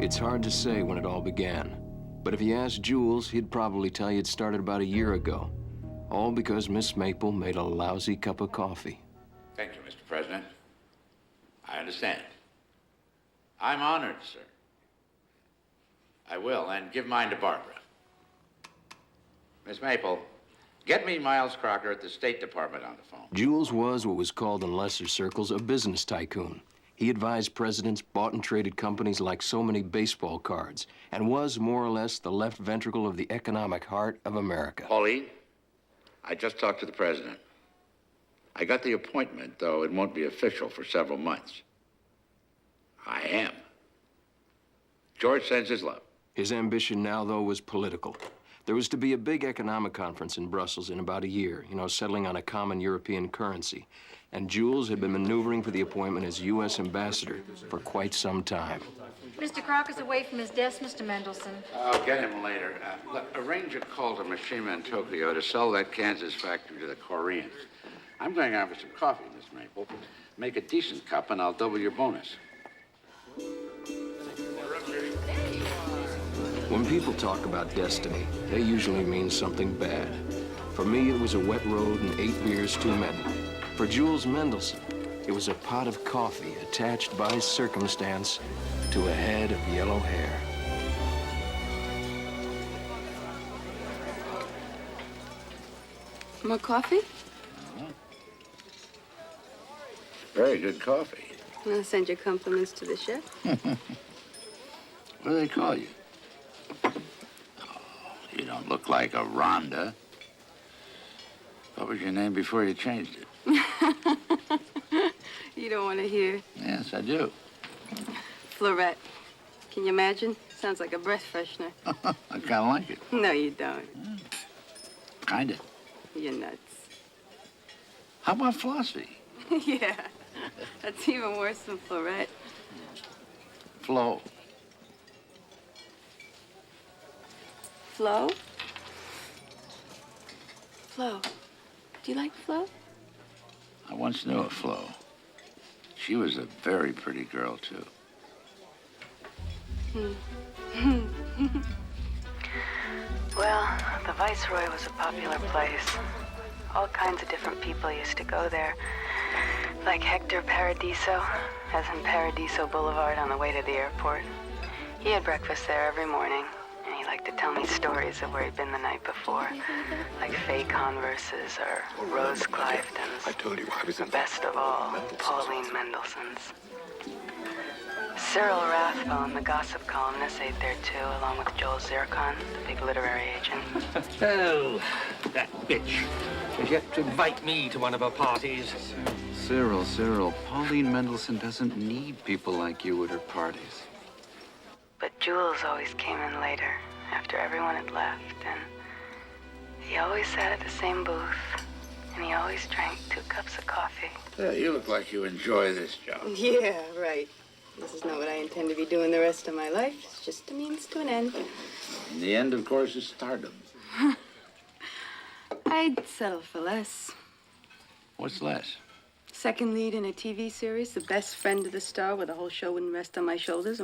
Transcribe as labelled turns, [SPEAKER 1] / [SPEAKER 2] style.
[SPEAKER 1] It's hard to say when it all began, but if you asked Jules, he'd probably tell you it started about a year ago. All because Miss Maple made a lousy cup of coffee.
[SPEAKER 2] Thank you, Mr. President. I understand. I'm honored, sir. I will, and give mine to Barbara. Miss Maple, get me Miles Crocker at the State Department on the phone.
[SPEAKER 1] Jules was what was called in lesser circles a business tycoon. He advised presidents, bought and traded companies like so many baseball cards, and was more or less the left ventricle of the economic heart of America.
[SPEAKER 2] Pauline, I just talked to the president. I got the appointment, though it won't be official for several months. I am. George sends his love.
[SPEAKER 1] His ambition now, though, was political. There was to be a big economic conference in Brussels in about a year, settling on a common European currency. And Jules had been maneuvering for the appointment as U.S. ambassador for quite some time.
[SPEAKER 3] Mr. Crocker's away from his desk, Mr. Mendelson.
[SPEAKER 2] I'll get him later. Look, arrange a call to Mishima in Tokyo to sell that Kansas factory to the Koreans. I'm going out for some coffee, Miss Maple. Make a decent cup, and I'll double your bonus.
[SPEAKER 1] When people talk about destiny, they usually mean something bad. For me, it was a wet road and 8 beers too many. For Jules Mendelson, it was a pot of coffee attached by circumstance to a head of yellow hair.
[SPEAKER 4] More coffee?
[SPEAKER 2] Very good coffee.
[SPEAKER 4] I'll send your compliments to the chef.
[SPEAKER 2] What do they call you? Oh, you don't look like a Rhonda. What was your name before you changed it?
[SPEAKER 4] You don't want to hear.
[SPEAKER 2] Yes, I do.
[SPEAKER 4] Florette. Can you imagine? Sounds like a breath freshener.
[SPEAKER 2] I kind of like it.
[SPEAKER 4] No, you don't.
[SPEAKER 2] Kind of.
[SPEAKER 4] You're nuts.
[SPEAKER 2] How about philosophy?
[SPEAKER 4] Yeah, that's even worse than Florette.
[SPEAKER 2] Flo.
[SPEAKER 4] Flo? Flo. Do you like Flo?
[SPEAKER 2] I once knew a Flo. She was a very pretty girl, too.
[SPEAKER 4] Well, the Viceroy was a popular place. All kinds of different people used to go there. Like Hector Paradiso, as in Paradiso Boulevard on the way to the airport. He had breakfast there every morning, and he liked to tell me stories of where he'd been the night before. Like Fay Converse's or Rose Clifton's.
[SPEAKER 5] I told you I was in.
[SPEAKER 4] Best of all, Pauline Mendelssohn's. Cyril Rathbone, the gossip columnist, ate there too, along with Joel Zircon, the big literary agent.
[SPEAKER 6] Oh, that bitch has yet to invite me to one of her parties.
[SPEAKER 5] Cyril, Pauline Mendelssohn doesn't need people like you at her parties.
[SPEAKER 4] But Jules always came in later, after everyone had left, and he always sat at the same booth, and he always drank 2 cups of coffee.
[SPEAKER 2] You look like you enjoy this job.
[SPEAKER 4] Yeah, right. This is not what I intend to be doing the rest of my life. It's just a means to an end.
[SPEAKER 2] And the end, of course, is stardom.
[SPEAKER 4] I'd settle for less.
[SPEAKER 2] What's less?
[SPEAKER 4] Second lead in a TV series, the best friend of the star, where the whole show wouldn't rest on my shoulders.